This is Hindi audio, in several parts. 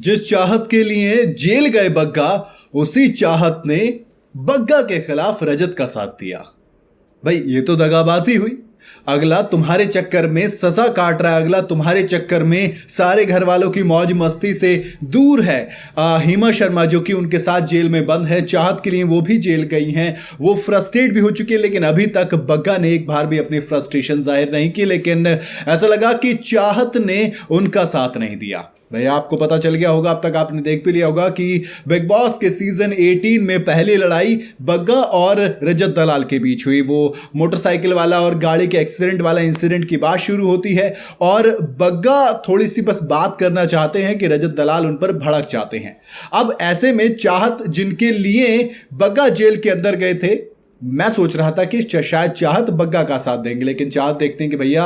जिस चाहत के लिए जेल गए बग्गा, उसी चाहत ने बग्गा के खिलाफ रजत का साथ दिया। भाई ये तो दगाबाजी हुई। अगला तुम्हारे चक्कर में सजा काट रहा है, अगला तुम्हारे चक्कर में सारे घर वालों की मौज मस्ती से दूर है। हेमा शर्मा जो कि उनके साथ जेल में बंद है, चाहत के लिए वो भी जेल गई हैं, वो फ्रस्ट्रेट भी हो चुकी है, लेकिन अभी तक बग्गा ने एक बार भी अपनी फ्रस्ट्रेशन जाहिर नहीं की। लेकिन ऐसा लगा कि चाहत ने उनका साथ नहीं दिया। भैया आपको पता चल गया होगा, अब तक आपने देख भी लिया होगा कि बिग बॉस के सीजन 18 में पहली लड़ाई बग्गा और रजत दलाल के बीच हुई। वो मोटरसाइकिल वाला और गाड़ी के एक्सीडेंट वाला इंसिडेंट की बात शुरू होती है और बग्गा थोड़ी सी बस बात करना चाहते हैं कि रजत दलाल उन पर भड़क जाते हैं। अब ऐसे में चाहत जिनके लिए बग्गा जेल के अंदर गए थे, मैं सोच रहा था कि शायद चाहत बग्गा का साथ देंगे, लेकिन चाहत देखते हैं कि भैया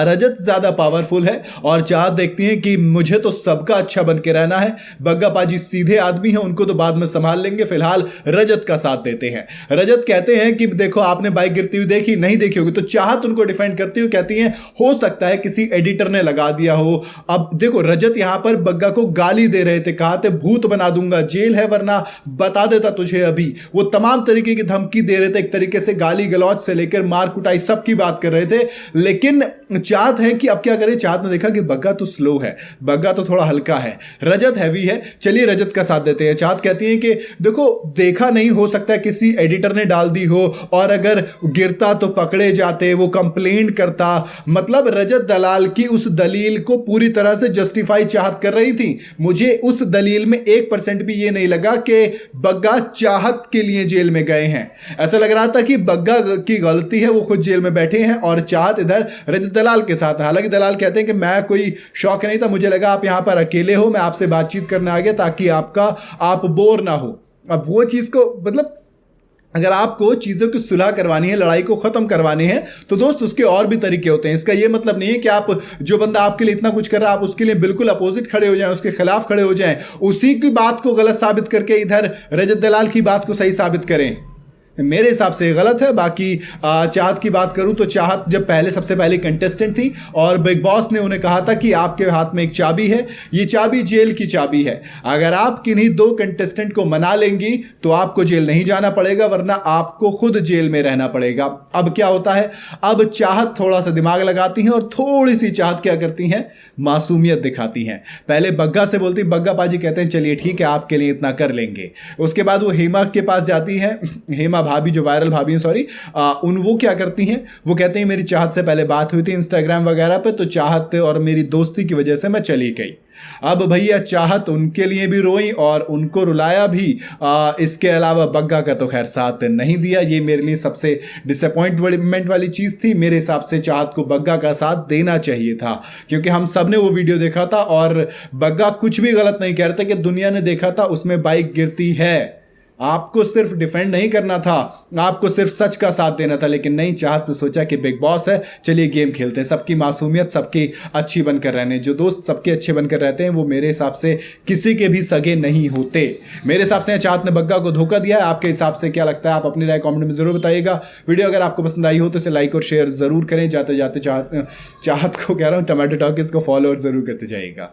रजत ज्यादा पावरफुल है और चाहत देखती हैं कि मुझे तो सबका अच्छा बन के रहना है। बग्गा पाजी सीधे आदमी हैं, उनको तो बाद में संभाल लेंगे, फिलहाल रजत का साथ देते हैं। रजत कहते हैं कि देखो आपने बाइक गिरती हुई देखी, नहीं देखी होगी, तो चाहत उनको डिफेंड करती हुई कहती हैं हो सकता है किसी एडिटर ने लगा दिया हो। अब देखो रजत यहां पर बग्गा को गाली दे रहे थे, कहा थे भूत बना दूंगा, जेल है वरना बता देता तुझे अभी। वो तमाम तरीके की धमकी दे रहे थे, एक तरीके से गाली गलौज से लेकर मार कुटाई सबकी बात कर रहे थे। लेकिन चाहत है कि अब क्या करें। चाहत ने देखा कि बग्गा तो स्लो है, बग्गा तो थोड़ा हल्का है, रजत हैवी है, चलिए रजत का साथ देते हैं। चाहत कहती है कि देखो देखा नहीं, हो सकता है किसी एडिटर ने डाल दी हो और अगर गिरता तो पकड़े जाते, वो कंप्लेंट करता। मतलब रजत दलाल की उस दलील को पूरी तरह से जस्टिफाई चाहत कर रही थी। मुझे उस दलील में 1% भी ये नहीं लगा कि बग्गा चाहत के लिए जेल में गए हैं। ऐसा लग रहा था कि बग्गा की गलती है, वो खुद जेल में बैठे हैं और चाहत इधर रजत दलाल के साथ। हालांकि दलाल कहते हैं कि मैं कोई शौक नहीं था, मुझे लगा आप यहां पर अकेले हो, मैं आपसे बातचीत करने आ गया ताकि आप बोर ना हो। अब वो चीज को मतलब अगर आपको चीज़ों की सुलह करवानी है, लड़ाई को ख़त्म करवानी है, तो दोस्त उसके और भी तरीके होते हैं। इसका ये मतलब नहीं है कि आप जो बंदा आपके लिए इतना कुछ कर रहा है आप उसके लिए बिल्कुल अपोजिट खड़े हो जाएं, उसके खिलाफ खड़े हो जाएं, उसी की बात को गलत साबित करके इधर रजत दलाल की बात को सही साबित करें। मेरे हिसाब से गलत है। बाकी चाहत की बात करूं तो चाहत जब सबसे पहले कंटेस्टेंट थी और बिग बॉस ने उन्हें कहा था कि आपके हाथ में एक चाबी है, ये चाबी जेल की चाबी है। अगर आप किन्हीं 2 कंटेस्टेंट को मना लेंगी तो आपको जेल नहीं जाना पड़ेगा, वरना आपको खुद जेल में रहना पड़ेगा। अब क्या होता है, अब चाहत थोड़ा सा दिमाग लगाती हैं और थोड़ी सी चाहत क्या करती हैं, मासूमियत दिखाती हैं। पहले बग्गा से बोलती, बग्गा पाजी कहते हैं चलिए ठीक है आपके लिए इतना कर लेंगे। उसके बाद वो हेमा के पास जाती हैं, हेमा भाभी जो वायरल भाभी हैं सॉरी, वो क्या करती हैं, वो कहते हैं मेरी चाहत से पहले बात हुई थी इंस्टाग्राम वगैरह पे, तो चाहत और मेरी दोस्ती की वजह से मैं चली गई। अब भैया चाहत उनके लिए भी रोई और उनको रुलाया भी। इसके अलावा बग्गा का तो खैर साथ नहीं दिया। ये मेरे लिए सबसे डिसअपॉइंटमेंट वाली चीज़ थी। मेरे हिसाब से चाहत को बग्गा का साथ देना चाहिए था, क्योंकि हम सब ने वो वीडियो देखा था और बग्गा कुछ भी गलत नहीं कह रहे थे कि दुनिया ने देखा था उसमें बाइक गिरती है। आपको सिर्फ डिफेंड नहीं करना था, आपको सिर्फ सच का साथ देना था। लेकिन नहीं, चाहत ने सोचा कि बिग बॉस है, चलिए गेम खेलते हैं, सबकी मासूमियत सबकी अच्छी बनकर रहने। जो दोस्त सबके अच्छे बनकर रहते हैं वो मेरे हिसाब से किसी के भी सगे नहीं होते। मेरे हिसाब से चाहत ने बग्गा को धोखा दिया है। आपके हिसाब से क्या लगता है, आप अपनी राय कमेंट में जरूर बताइएगा। वीडियो अगर आपको पसंद आई हो तो इसे लाइक और शेयर जरूर करें। जाते जाते चाहत को कह रहा हूँ टमाटो टॉक, इसको फॉलो और जरूर करते जाइएगा।